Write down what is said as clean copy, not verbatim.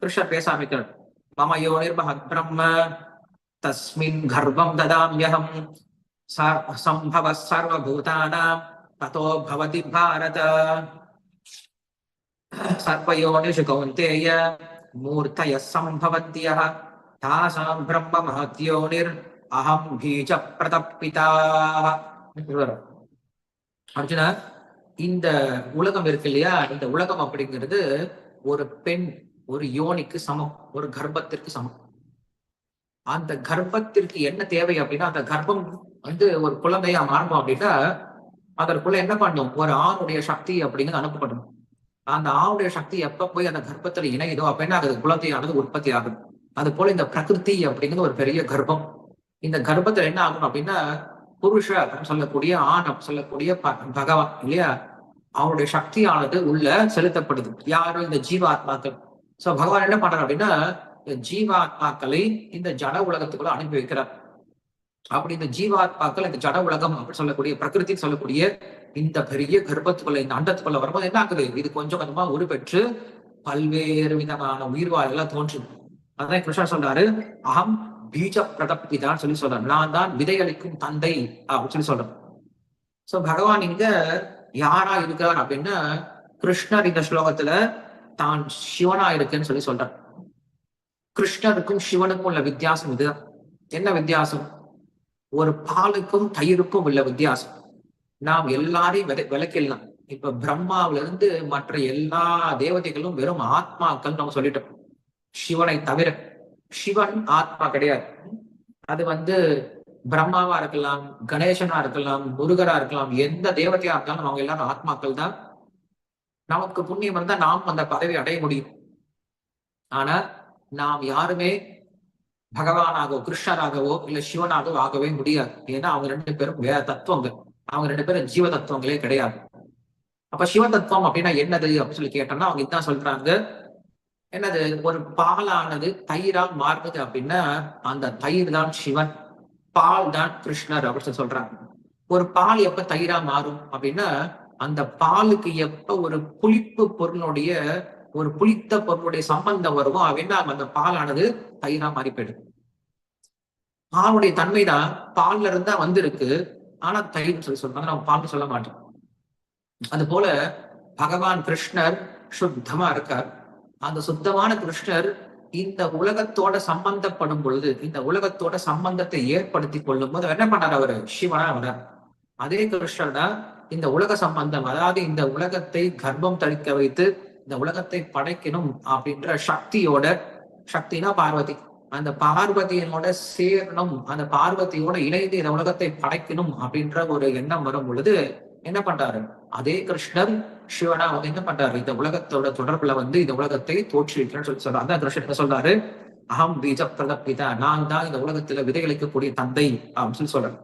கிருஷ்ணர் பேச ஆரம்பிக்கிறார். மம யோனிர் மகத் பிரம்ம தஸ்மின் கர்ப்பம் ததாம்யஹம் சம்பவ சர்வபூதானாம் ததோ பவதி பாரத சர்வயோனிஷு கௌந்தேய மூர்த்தய சம்பவத்யஹ தாசாம் பிரம்ம மஹத்யோனிர் அஹம் பீஜ பிரதப்பிதா. அர்ஜுனா, இந்த உலகம் இருக்கு இல்லையா, இந்த உலகம் அப்படிங்கிறது ஒரு பெண் ஒரு யோனிக்கு சமம், ஒரு கர்ப்பத்திற்கு சமம். அந்த கர்ப்பத்திற்கு என்ன தேவை அப்படின்னா, அந்த கர்ப்பம் ஒரு குழந்தையா மாறணும் அப்படின்னா அதற்குள்ள என்ன பண்ணும், ஒரு ஆணுடைய சக்தி அப்படிங்கிறது அனுப்பப்படும். அந்த ஆணுடைய சக்தி எப்ப போய் அந்த கர்ப்பத்துல இணையுதோ அப்ப என்ன ஆகுது, குழந்தையானது உற்பத்தி ஆகுது. அது போல இந்த பிரகிருதி அப்படிங்கிறது ஒரு பெரிய கர்ப்பம். இந்த கர்ப்பத்துல என்ன ஆகும் அப்படின்னா, புருஷ அப்படின்னு சொல்லக்கூடிய ஆண் அப்படின்னு சொல்லக்கூடிய பகவான் இல்லையா, அவனுடைய சக்தியானது உள்ள செலுத்தப்படுது. யாரும் இந்த ஜீவாத்மாக்கள். சோ பகவான் என்ன பண்றாரு அப்படின்னா, ஜீவாத்மாக்களை இந்த ஜட உலகத்துக்குள்ள அனுப்பி வைக்கிறார். அப்படி இந்த ஜீவாத்மாக்கள் இந்த ஜட உலகம் அப்படின்னு சொல்லக்கூடிய பிரகிருதி சொல்லக்கூடிய இந்த பெரிய கர்ப்பத்துக்குள்ள இந்த அண்டத்துக்குள்ள வரும்போது என்ன ஆகுது, இது கொஞ்சம் கொஞ்சமா உருப்பெற்று பல்வேறு விதமான உயிர்வாழ்கள் தோன்றும். அதான் கிருஷ்ணர் சொல்றாரு, அகம் பீஜ பிரதப்பிதான் சொல்லி சொல்றாரு. நான் தான் விதையளிக்கும் தந்தை அப்படின்னு சொல்லி சொல்றேன். சோ பகவான் இங்க யாரா இருக்கிறார் அப்படின்னா, கிருஷ்ணர் இந்த ஸ்லோகத்துல தான் சிவனா இருக்குன்னு சொல்லி சொல்றார். கிருஷ்ணருக்கும் சிவனுக்கும் உள்ள வித்தியாசம் இதுதான். என்ன வித்தியாசம்? ஒரு பாலுக்கும் தயிருக்கும் உள்ள வித்தியாசம். நாம் எல்லாரையும் விளக்கிடலாம். இப்ப பிரம்மாவில இருந்து மற்ற எல்லா தேவதைகளும் வெறும் ஆத்மாக்கள் நம்ம சொல்லிட்டோம், சிவனை தவிர. சிவன் ஆத்மா கிடையாது. அது பிரம்மாவா இருக்கலாம், கணேசனா இருக்கலாம், முருகரா இருக்கலாம், எந்த தேவதையா இருந்தாலும் அவங்க எல்லாரும் ஆத்மாக்கள் தான். நமக்கு புண்ணியம் இருந்தா நாம் அந்த பதவி அடைய முடியும். ஆனா நாம் யாருமே பகவானாகவோ கிருஷ்ணராகவோ இல்ல சிவனாகவோ ஆகவே முடியாது. ஏன்னா அவங்க ரெண்டு பேரும் வேற தத்துவங்கள், அவங்க ரெண்டு பேரும் ஜீவ தத்துவங்களே கிடையாது. அப்ப சிவ தத்துவம் அப்படின்னா என்னது அப்படின்னு சொல்லி கேட்டோம்னா அவங்க இதான் சொல்றாங்க, என்னது, ஒரு பாலானது தயிரால் மாறுது அப்படின்னா அந்த தயிர் தான் சிவன், பால் தான் கிருஷ்ணர் அப்படின்னு சொல்றாங்க. ஒரு பால் எப்ப தயிரா மாறும் அப்படின்னா, அந்த பாலுக்கு எப்ப ஒரு புளிப்பு பொருளுடைய ஒரு புளித்த பொருளுடைய சம்பந்தம் வருமோ அப்படின்னா அந்த பாலானது தயிரா மாறி போயிடும். பாலுடைய தன்மைதான் பால்ல இருந்தா வந்திருக்கு, ஆனா தயிர் சொல்லி சொல்றாங்க, நம்ம பால்னு சொல்ல மாட்டோம். அது போல பகவான் கிருஷ்ணர் சுத்தமா இருக்கார். அந்த சுத்தமான கிருஷ்ணர் இந்த உலகத்தோட சம்பந்தப்படும் பொழுது, இந்த உலகத்தோட சம்பந்தத்தை ஏற்படுத்தி கொள்ளும் போது என்ன பண்ணார், அவரு சிவனா வரார். அதே கிருஷ்ணர் தான் இந்த உலக சம்பந்தம், அதாவது இந்த உலகத்தை கர்ப்பம் தரிக்க வைத்து இந்த உலகத்தை படைக்கணும் அப்படின்ற சக்தியோட, சக்தினா பார்வதி, அந்த பார்வதியோட சேரணும், அந்த பார்வதியோட இணைந்து இந்த உலகத்தை படைக்கணும் அப்படின்ற ஒரு எண்ணம் வரும் பொழுது என்ன பண்றாரு, அதே கிருஷ்ணர் சிவனா என்ன பண்றாரு, இந்த உலகத்தோட தொடர்புல இந்த உலகத்தை தோற்றுவிக்கிறேன்னு சொல்லி சொல்றாரு. அந்த கிருஷ்ணர் என்ன சொல்றாரு, அகம் பீஜ பிரதப்பிதா, நான் தான் இந்த உலகத்துல விதையளிக்கக்கூடிய தந்தை அப்படின்னு சொல்லி சொல்றேன்.